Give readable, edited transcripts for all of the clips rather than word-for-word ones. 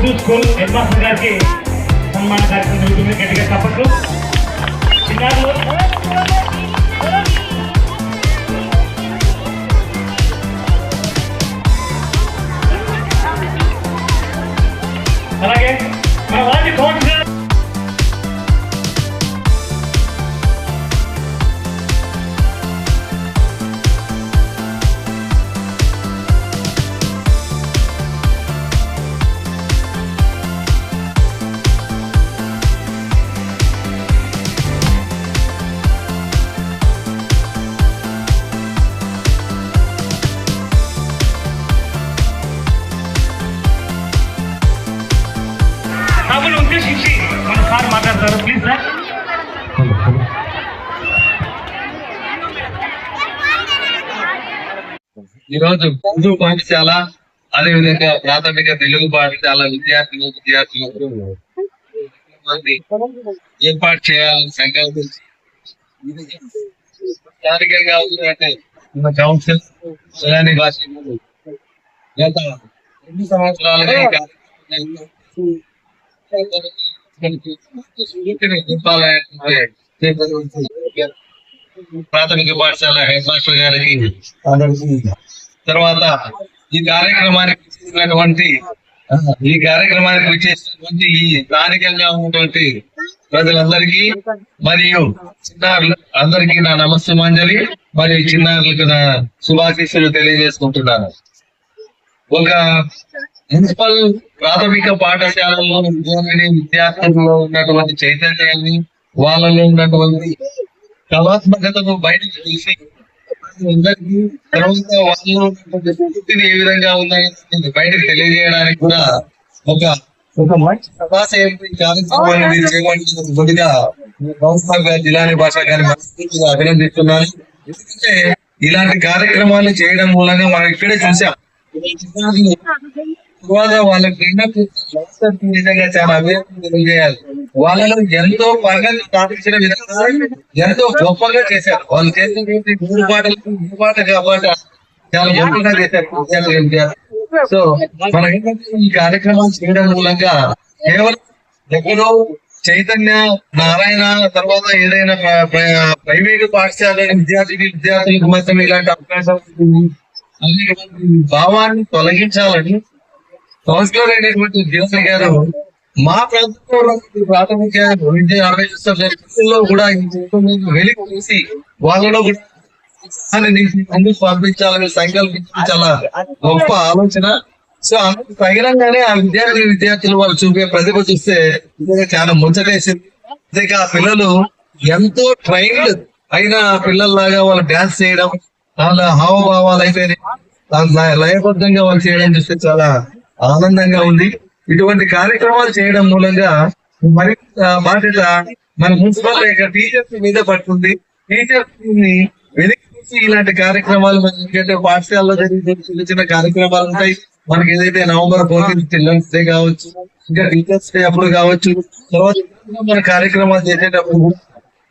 Urdu school head master గారికి సన్మాన కార్యక్రమం జరుగుతుంది. గట్టిగా చప్పట్లు. చిన్నారులు అలాగే మన వారి కౌన్సిలర్ సభను ఉద్దేశించి మన సార్ మాట్లాడతారు. Please sir. ఈరోజు ఉర్దూ పాఠశాల అదేవిధంగా ప్రాథమిక తెలుగు పాఠశాల విద్యార్థులకు ఏర్పాటు చేయాలని సంకల్పించి స్థానికంగా ఉందంటే మన కౌన్సిల్ సులాని భాష గత 2 సంవత్సరాలుగా ప్రాథమిక పాఠశాల హెడ్ మాస్టర్ గారికి తర్వాత ఈ కార్యక్రమానికి విచ్చేసినటువంటి ఈ స్థానికంగా ఉన్నటువంటి ప్రజలందరికీ మరియు చిన్నారులు అందరికీ నా నమస్తమాంజలి మరియు చిన్నారులకు నా శుభాశీస్సులు తెలియజేసుకుంటున్నాను. ఒక మున్సిపల్ ప్రాథమిక పాఠశాలలో విద్యార్థుల్లో ఉన్నటువంటి చైతన్యాన్ని, వాళ్ళలో ఉన్నటువంటి కళాత్మకతను బయటకు తీసి అందరికీ తర్వాత వాళ్ళలో ఉన్నటువంటి ఏ విధంగా ఉన్నాయని బయటకు తెలియజేయడానికి కూడా ఒక మంచి సమాశయం కార్యక్రమాన్ని మీరు చేపట్టినందుకు కొద్దిగా కౌన్సిలర్ గారు జిల్లాని భాష గారిని మనస్ఫూర్తిగా అభినందిస్తున్నాను. ఎందుకంటే ఇలాంటి కార్యక్రమాలు చేయడం మూలంగా మనం ఇక్కడే చూసాం. వాళ్ళకి నిజంగా చాలా అభివృద్ధి తెలియజేయాలి. వాళ్ళలో ఎంతో ప్రగతి సాధించిన విధంగా ఎంతో గొప్పగా చేశారు. వాళ్ళు చేసినటువంటి 3 పాటలు కాబట్టి చాలా గొప్పగా చేశారు. సో మనం ఏంటంటే ఈ కార్యక్రమాలు చేయడం మూలంగా కేవలం ఎక్కడో చైతన్య నారాయణ తర్వాత ఏదైనా ప్రైవేటు పాఠశాల విద్యార్థులకు మాత్రం ఇలాంటి అవకాశం భావాన్ని తొలగించాలని కౌన్సిలర్ అయినటువంటి జీవన్ గారు మా ప్రాంతంలో ప్రాథమిక విద్య నిర్వహిస్తున్న కూడా వెలికి చూసి వాళ్ళలో ముందుకు పంపించాలని సంకల్పించి చాలా గొప్ప ఆలోచన. సో అందుకు తగినంగానే ఆ విద్యార్థులు వాళ్ళు చూపే ప్రతిభ చూస్తే చాలా ముచ్చటేసింది. అంతేకా ఆ పిల్లలు ఎంతో ట్రైన్డ్ అయిన పిల్లల్లాగా వాళ్ళు డాన్స్ చేయడం, వాళ్ళ హావభావాలు అయితే లయబద్ధంగా వాళ్ళు చేయడం చూస్తే చాలా ఆనందంగా ఉంది. ఇటువంటి కార్యక్రమాలు చేయడం మూలంగా మరి బాధ్యత మన మున్సిపల్ టీచర్స్ మీద పడుతుంది. టీచర్స్ ని వెనక్కి తీసి ఇలాంటి కార్యక్రమాలు మనకి పాఠశాలలో జరిగే చిన్న చిన్న కార్యక్రమాలు ఉంటాయి. మనకి ఏదైతే November 14th చిల్డ్రన్స్ డే కావచ్చు, ఇంకా టీచర్స్ డే అప్పుడు కావచ్చు, తర్వాత మన కార్యక్రమాలు చేసేటప్పుడు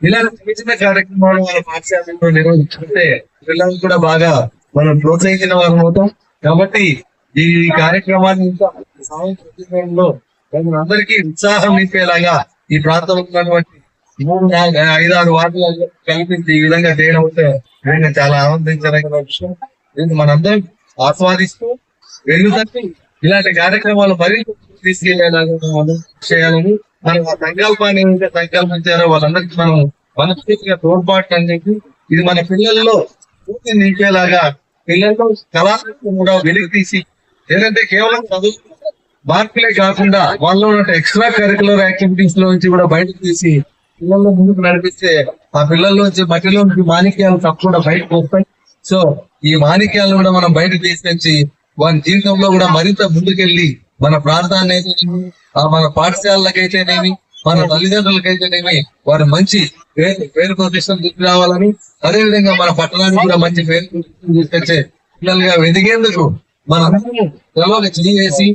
ఇలాంటి చిన్న చిన్న కార్యక్రమాలు మన పాఠశాలలో నిర్వహించుకుంటే పిల్లలు కూడా బాగా మనం ప్రోత్సహించిన వారు అవుతాం. కాబట్టి ఈ కార్యక్రమాన్ని అందరికీ ఉత్సాహం నింపేలాగా ఈ ప్రాంతంలో ఉన్నటువంటి 5-6 వార్డులలో కల్పించి ఈ విధంగా చేయడం అంటే చాలా ఆనందించదగిన విషయం. ఇది మనందరం ఆస్వాదిస్తూ వెళ్తుంటే ఇలాంటి కార్యక్రమాలు మరింత తీసుకెళ్లేలాగా చేయాలని మనం ఆ సంకల్పాన్ని సంకల్పించారో వాళ్ళందరికీ మనం మనస్ఫూర్తిగా తోడ్పాటు అని చెప్పి ఇది మన పిల్లల్లో పూర్తి నింపేలాగా పిల్లల్లో కళాత్మకం కూడా వెలికి తీసి ఏంటంటే కేవలం చదువు మార్కులే కాకుండా వాళ్ళలో ఉన్న ఎక్స్ట్రా కరికులర్ యాక్టివిటీస్ లో నుంచి కూడా బయటకు తీసి పిల్లల్లో ముందుకు నడిపిస్తే ఆ పిల్లల్లోంచి మట్టిలోంచి మాణిక్యాలు తప్పకుండా బయటకు వస్తాయి. సో ఈ మాణిక్యాలను కూడా మనం బయటకు తీసుకొచ్చి వారి జీవితంలో కూడా మరింత ముందుకెళ్లి మన ప్రాంతాన్ని అయితేనేమి, మన పాఠశాలలకైతేనేమి, మన తల్లిదండ్రులకైతేనేమి వారు మంచి పేరు ప్రతిష్టం తీసుకురావాలని, అదేవిధంగా మన పట్టణానికి కూడా మంచి పేరు ప్రతిష్టం తీసుకొచ్చే పిల్లలుగా ఎదిగేందుకు మనందరం త్వరగా చేసి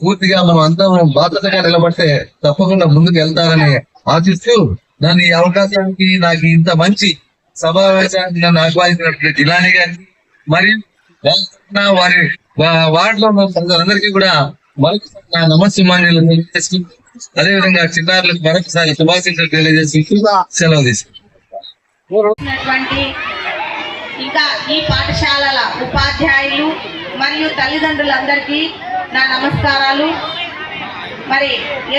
పూర్తిగా మనం అంతా బాధ్యతగా నిలబడితే తప్పకుండా ముందుకు వెళ్తారని ఆశిస్తూ దాని ఈ అవకాశానికి నాకు ఇంత మంచి సమావేశానికి నన్ను ఆహ్వానించినటువంటి జిల్లాని గారికి మరియు వారి వార్డులో ఉన్న ప్రజలందరికీ కూడా మరొకసారి నా నమస్సుమాన్యులు తెలియజేస్తూ అదేవిధంగా చిన్నారులకు మరొకసారి శుభాకాంక్షలు తెలియజేస్తూ సెలవు ఉన్నటువంటి ఇంకా ఈ పాఠశాలల ఉపాధ్యాయులు మరియు తల్లిదండ్రులందరికీ నా నమస్కారాలు. మరి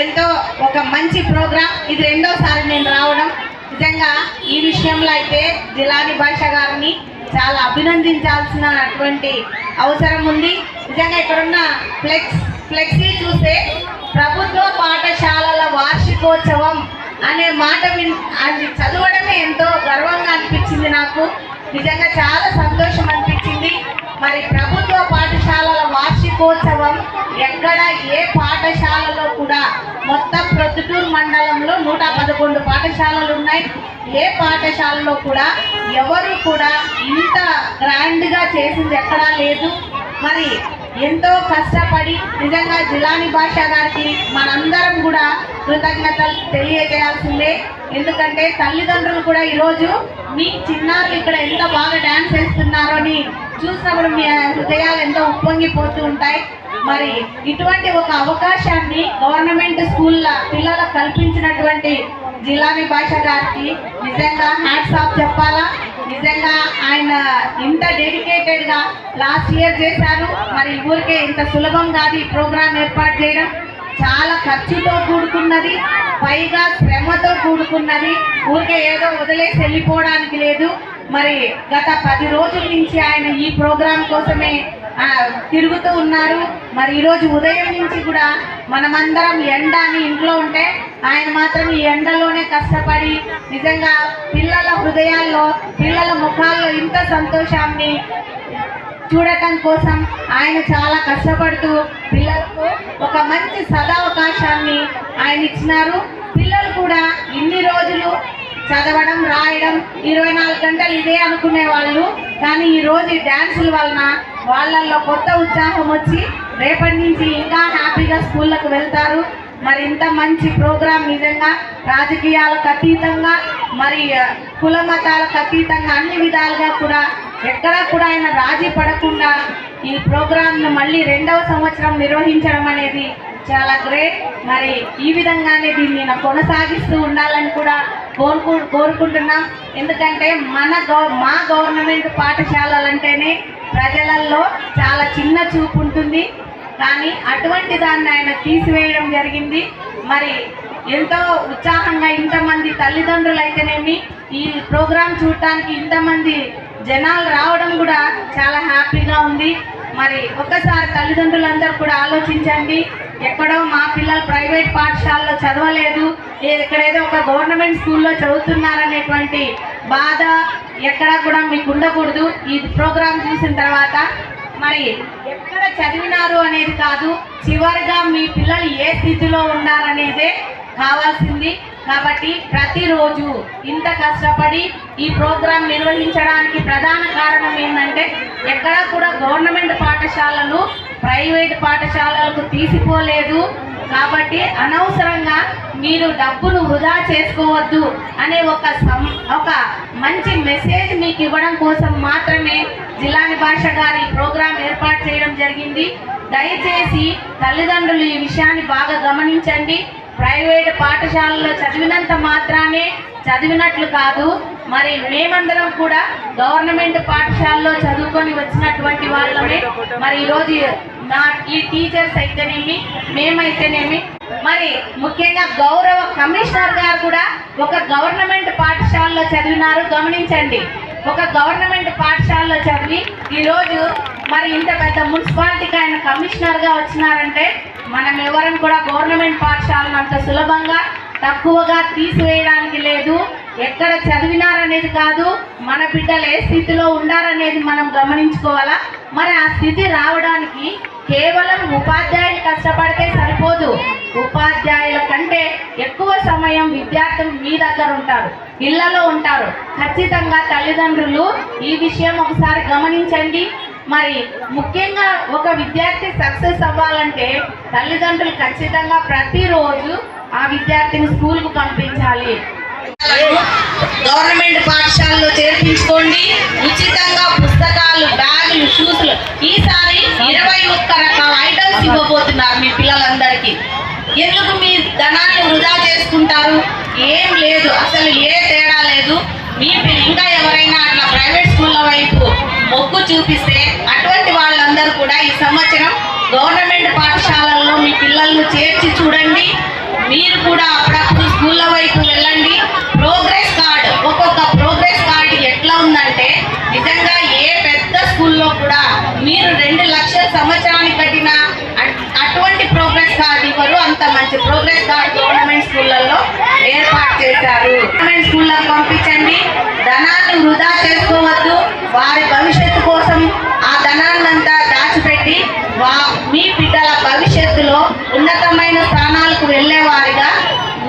ఎంతో ఒక మంచి ప్రోగ్రాం, ఇది రెండోసారి నేను రావడం. నిజంగా ఈ విషయంలో అయితే జిలాని భాష గారిని చాలా అభినందించాల్సినటువంటి అవసరం ఉంది. నిజంగా ఇక్కడున్న ఫ్లెక్సీ చూస్తే ప్రభుత్వ పాఠశాలల వార్షికోత్సవం అనే మాట అది చదవడమే ఎంతో గర్వంగా అనిపించింది నాకు. నిజంగా చాలా సంతోషం అనిపించింది. మరి ప్రభుత్వ పాఠశాలల వార్షికోత్సవం ఎక్కడ ఏ పాఠశాలలో కూడా, మొత్తం ప్రొద్దుటూరు మండలంలో 111 పాఠశాలలు ఉన్నాయి. ఏ పాఠశాలలో కూడా ఎవరు కూడా ఇంత గ్రాండ్గా చేసింది ఎక్కడా లేదు. మరి ఎంతో కష్టపడి నిజంగా జిలాని భాష గారికి మనందరం కూడా కృతజ్ఞతలు తెలియజేయాల్సిందే. ఎందుకంటే తల్లిదండ్రులు కూడా ఈరోజు మీ చిన్నారులు ఇక్కడ ఎంత బాగా డ్యాన్స్ వేస్తున్నారో అని చూసినప్పుడు మీ హృదయాలు ఎంతో ఉప్పొంగిపోతూ ఉంటాయి. మరి ఇటువంటి ఒక అవకాశాన్ని గవర్నమెంట్ స్కూళ్ళ పిల్లలకు కల్పించినటువంటి జిలాని భాష గారికి నిజంగా హ్యాట్స్ ఆఫ్ చెప్పాలా. నిజంగా ఆయన ఇంత డెడికేటెడ్గా లాస్ట్ ఇయర్ చేశారు. మరి ఊరికే ఇంత సులభం కాదు ఈ ప్రోగ్రాం ఏర్పాటు చేయడం. చాలా ఖర్చుతో కూడుకున్నది, పైగా శ్రమతో కూడుకున్నది. ఊరికే ఏదో వదిలేసి వెళ్ళిపోవడానికి లేదు. మరి గత 10 రోజుల నుంచి ఆయన ఈ ప్రోగ్రాం కోసమే తిరుగుతూ ఉన్నారు. మరి ఈరోజు ఉదయం నుంచి కూడా మనమందరం ఎండ అని ఇంట్లో ఉంటే ఆయన మాత్రం ఈ ఎండలోనే కష్టపడి నిజంగా పిల్లల హృదయాల్లో, పిల్లల ముఖాల్లో ఇంత సంతోషాన్ని చూడటం కోసం ఆయన చాలా కష్టపడుతూ పిల్లలకు ఒక మంచి సదావకాశాన్ని ఆయన ఇచ్చినారు. పిల్లలు కూడా ఇన్ని రోజులు చదవడం, రాయడం 24 గంటలు ఇదే అనుకునే వాళ్ళు, కానీ ఈరోజు ఈ డ్యాన్సుల వలన వాళ్ళల్లో కొత్త ఉత్సాహం వచ్చి రేపటి నుంచి ఇంకా హ్యాపీగా స్కూళ్ళకు వెళ్తారు. మరి ఇంత మంచి ప్రోగ్రాం నిజంగా రాజకీయాలకు అతీతంగా, మరి కుల మతాలకు అతీతంగా అన్ని విధాలుగా కూడా ఎక్కడా కూడా ఆయన రాజీ పడకుండా ఈ ప్రోగ్రాంను మళ్ళీ 2వ సంవత్సరం నిర్వహించడం అనేది చాలా గ్రేట్. మరి ఈ విధంగానే దీన్ని కొనసాగిస్తూ ఉండాలని కూడా కోరుకుంటున్నాం. ఎందుకంటే మా గవర్నమెంట్ పాఠశాలలంటేనే ప్రజలలో చాలా చిన్న చూపు ఉంటుంది, కానీ అటువంటి దాన్ని ఆయన తీసివేయడం జరిగింది. మరి ఎంతో ఉత్సాహంగా ఇంతమంది తల్లిదండ్రులు అయితేనేమి ఈ ప్రోగ్రాం చూడటానికి ఇంతమంది జనాలు రావడం కూడా చాలా హ్యాపీగా ఉంది. మరి ఒక్కసారి తల్లిదండ్రులందరూ కూడా ఆలోచించండి. ఎక్కడో మా పిల్లలు ప్రైవేట్ పాఠశాలలో చదవలేదు, ఇక్కడేదో ఒక గవర్నమెంట్ స్కూల్లో చదువుతున్నారనేటువంటి బాధ ఎక్కడా కూడా మీకు ఉండకూడదు. ఈ ప్రోగ్రాం చూసిన తర్వాత మరి ఎక్కడ చదివినారు అనేది కాదు, చివరిగా మీ పిల్లలు ఏ స్థితిలో ఉన్నారనేదే కావాల్సింది. కాబట్టి ప్రతిరోజు ఇంత కష్టపడి ఈ ప్రోగ్రాం నిర్వహించడానికి ప్రధాన కారణం ఏంటంటే ఎక్కడా కూడా గవర్నమెంట్ పాఠశాలలు ప్రైవేట్ పాఠశాలలకు తీసిపోలేదు. కాబట్టి అనవసరంగా మీరు డబ్బును వృధా చేసుకోవద్దు అనే ఒక మంచి మెసేజ్ మీకు ఇవ్వడం కోసం మాత్రమే జిలాని భాష గారి ప్రోగ్రాం ఏర్పాటు చేయడం జరిగింది. దయచేసి తల్లిదండ్రులు ఈ విషయాన్ని బాగా గమనించండి. ప్రైవేట్ పాఠశాలలో చదివినంత మాత్రానే చదివినట్లు కాదు. మరి మేమందరం కూడా గవర్నమెంట్ పాఠశాలలో చదువుకొని వచ్చినటువంటి వాళ్ళమే. మరి ఈరోజు ఈ టీచర్స్ అయితేనేమి, మేమైతేనేమి, మరి ముఖ్యంగా గౌరవ కమిషనర్ గారు కూడా ఒక గవర్నమెంట్ పాఠశాలలో చదివినారు. గమనించండి, ఒక గవర్నమెంట్ పాఠశాలలో చదివి ఈరోజు మరి ఇంత పెద్ద మున్సిపాలిటీకి ఆయన కమిషనర్గా వచ్చినారంటే మనం ఎవరం కూడా గవర్నమెంట్ పాఠశాలను అంత సులభంగా తక్కువగా తీసివేయడానికి లేదు. ఎక్కడ చదివినారనేది కాదు, మన బిడ్డలు ఏ స్థితిలో ఉండారనేది మనం గమనించుకోవాలా. మరి ఆ స్థితి రావడానికి కేవలం ఉపాధ్యాయులు కష్టపడితే సరిపోదు. ఉపాధ్యాయుల కంటే ఎక్కువ సమయం విద్యార్థులు మీ దగ్గర ఉంటారు, ఇళ్లలో ఉంటారు. ఖచ్చితంగా తల్లిదండ్రులు ఈ విషయం ఒకసారి గమనించండి. మరి ముఖ్యంగా ఒక విద్యార్థి సక్సెస్ అవ్వాలంటే తల్లిదండ్రులు ఖచ్చితంగా ప్రతిరోజు ఆ విద్యార్థిని స్కూల్కు పంపించాలి. గవర్నమెంట్ పాఠశాలలో చేర్పించుకోండి. ఉచితంగా పుస్తకాలు, బ్యాగులు, షూస్లు ఈసారి 21 రకాల ఐటమ్స్ గిఫ్ట్స్ ఇవ్వబోతున్నారు మీ పిల్లలందరికీ. ఎందుకు మీ ధనాన్ని వృధా చేసుకుంటారు? ఏం లేదు, అసలు ఏ తేడా లేదు. మీ ఇంకా ఎవరైనా అట్లా ప్రైవేట్ స్కూళ్ళ వైపు మొగ్గు చూపిస్తే అటువంటి వాళ్ళందరూ కూడా ఈ సంవత్సరం గవర్నమెంట్ పాఠశాలల్లో మీ పిల్లలను చేర్చి చూడండి. మీరు కూడా అప్పుడప్పుడు స్కూళ్ళ వైపు వెళ్ళండి. ప్రోగ్రెస్ కార్డ్, ఒక్కొక్క ప్రోగ్రెస్ కార్డ్ ఎట్లా ఉందంటే నిజంగా ఏ పెద్ద స్కూల్లో కూడా మీరు 2 లక్షల సంవత్సరానికి కట్టిన అటువంటి ప్రోగ్రెస్ కార్డ్ ఇవ్వరు. అంత మంచి ప్రోగ్రెస్ కార్డ్ గవర్నమెంట్ స్కూళ్ళల్లో ఏర్పాటు చేశారు. గవర్నమెంట్ స్కూళ్ళకు పంపించండి. ధనాన్ని వృధా చేసుకోవద్దు. వారి భవిష్యత్తు కోసం ఆ ధనాన్నంతా దాచిపెట్టి మీ బిడ్డల భవిష్యత్తులో ఉన్నతమైన స్థానాలకు వెళ్ళేవారిగా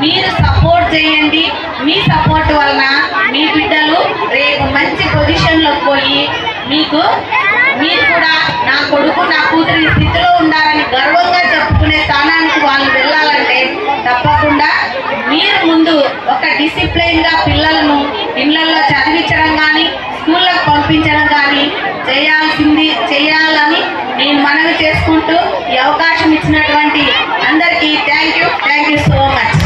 మీరు సపోర్ట్ చేయండి. మీ సపోర్ట్ వలన మీ బిడ్డలు రేపు మంచి పొజిషన్లోకి పోయి మీరు కూడా నా కొడుకు నా కూతురు ఈ స్థితిలో ఉండాలని గర్వంగా చెప్పుకునే స్థానానికి వాళ్ళు వెళ్ళాలంటే తప్పకుండా మీరు ముందు ఒక డిసిప్లైన్గా పిల్లలను ఇళ్లలో చదివించడం కానీ స్కూళ్ళకు పంపించడం కానీ చేయాలని నేను మనవి చేసుకుంటూ ఈ అవకాశం ఇచ్చినటువంటి అందరికీ thank you so much.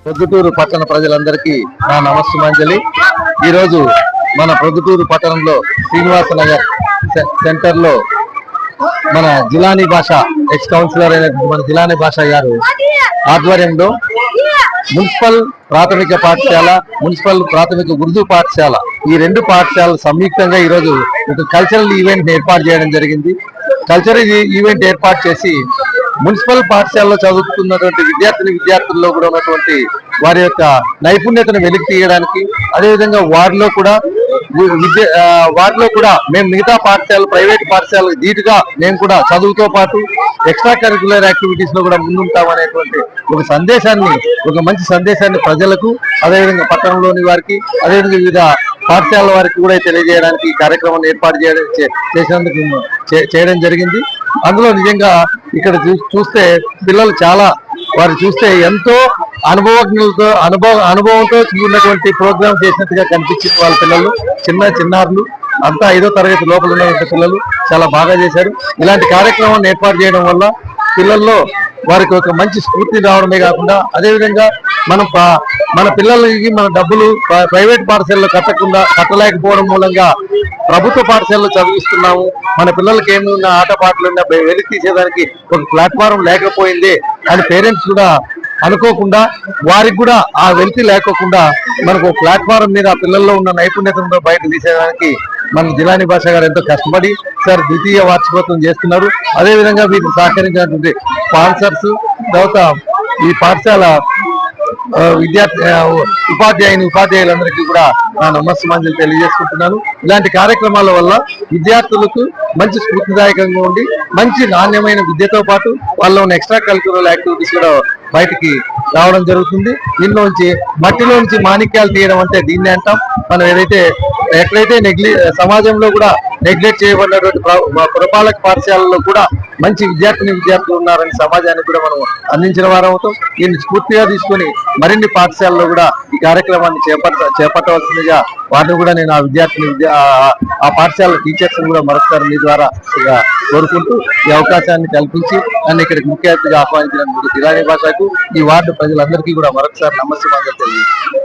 Proddatur పట్టణ ప్రజలందరికీ నా నమస్సుమాంజలి. ఈరోజు మన ప్రొద్దుటూరు పట్టణంలో శ్రీనివాస నగర్ సెంటర్ లో మన జిలానీ భాష ఎక్స్ కౌన్సిలర్ అయిన మన జిలానీ భాష గారు ఆధ్వర్యంలో మున్సిపల్ ప్రాథమిక పాఠశాల, మున్సిపల్ ప్రాథమిక ఉర్దూ పాఠశాల, ఈ 2 పాఠశాలలు సంయుక్తంగా ఈరోజు ఒక కల్చరల్ ఈవెంట్ ఏర్పాటు చేయడం జరిగింది. కల్చరల్ ఈవెంట్ ఏర్పాటు చేసి మున్సిపల్ పాఠశాలలో చదువుతున్నటువంటి విద్యార్థుల్లో కూడా ఉన్నటువంటి వారి యొక్క నైపుణ్యతను వెలికి తీయడానికి, అదేవిధంగా వారిలో కూడా మేము మిగతా పాఠశాలలు ప్రైవేట్ పాఠశాలకు ధీటుగా మేము కూడా చదువుతో పాటు ఎక్స్ట్రా కరిక్యులర్ యాక్టివిటీస్ లో కూడా ముందుంటామనేటువంటి ఒక మంచి సందేశాన్ని ప్రజలకు, అదేవిధంగా పట్టణంలోని వారికి, అదేవిధంగా వివిధ పాఠశాలల వారికి కూడా తెలియజేయడానికి ఈ కార్యక్రమాన్ని ఏర్పాటు చేయడం జరిగింది. అందులో నిజంగా ఇక్కడ చూస్తే పిల్లలు వారు చూస్తే ఎంతో అనుభవంతో ఉన్నటువంటి ప్రోగ్రామ్ చేసినట్టుగా కనిపించింది. వాళ్ళ పిల్లలు చిన్నారులు అంతా 5వ తరగతి లోపల ఉన్నటువంటి పిల్లలు చాలా బాగా చేశారు. ఇలాంటి కార్యక్రమాన్ని ఏర్పాటు చేయడం వల్ల పిల్లల్లో వారికి ఒక మంచి స్ఫూర్తి రావడమే కాకుండా, అదేవిధంగా మన పిల్లలకి మన డబ్బులు ప్రైవేట్ పాఠశాలలో కట్టలేకపోవడం మూలంగా ప్రభుత్వ పాఠశాలలో చదివిస్తున్నాము, మన పిల్లలకి ఏమున్నా ఆట పాటలున్నా వెలికి తీసేదానికి ఒక ప్లాట్ఫారం లేకపోయింది అని పేరెంట్స్ కూడా అనుకోకుండా, వారికి కూడా ఆ వెలితి లేకోకుండా మనకు ప్లాట్ఫారం మీద ఆ పిల్లల్లో ఉన్న నైపుణ్యతను బయట తీసేదానికి మన జిలానీ భాష గారు ఎంతో కష్టపడి సార్ 2వ వార్షికోత్సవం చేస్తున్నారు. అదేవిధంగా వీరికి సహకరించినటువంటి స్పాన్సర్స్, తర్వాత ఈ పాఠశాల ఉపాధ్యాయులందరికీ కూడా నా నమస్సుమాంజలి తెలియజేసుకుంటున్నాను. ఇలాంటి కార్యక్రమాల వల్ల విద్యార్థులకు మంచి స్ఫూర్తిదాయకంగా ఉండి మంచి నాణ్యమైన విద్యతో పాటు వాళ్ళ ఉన్న ఎక్స్ట్రా కరిక్యులర్ యాక్టివిటీస్ కూడా బయటికి రావడం జరుగుతుంది. దీనిలోంచి మట్టిలోంచి మాణిక్యాలు తీయడం అంటే దీన్ని అంటాం. మనం ఎక్కడైతే సమాజంలో కూడా నెగ్లెక్ట్ చేయబడినటువంటి పురపాలక పాఠశాలలో కూడా మంచి విద్యార్థులు ఉన్నారని సమాజానికి కూడా మనం అందించిన వారం అవుతాం. దీన్ని స్ఫూర్తిగా తీసుకొని మరిన్ని పాఠశాలలో కూడా ఈ కార్యక్రమాన్ని చేపట్టవలసిందిగా వారిని కూడా నేను ఆ పాఠశాల టీచర్స్ కూడా మరొకసారి మీ ద్వారా కోరుకుంటూ ఈ అవకాశాన్ని కల్పించి నన్ను ఇక్కడికి ముఖ్య అతిథిగా ఆహ్వానించిన జిలానీ భాషకు ఈ వార్డు ప్రజలందరికీ కూడా మరొకసారి నమస్కారం తెలియజేస్తున్నాను.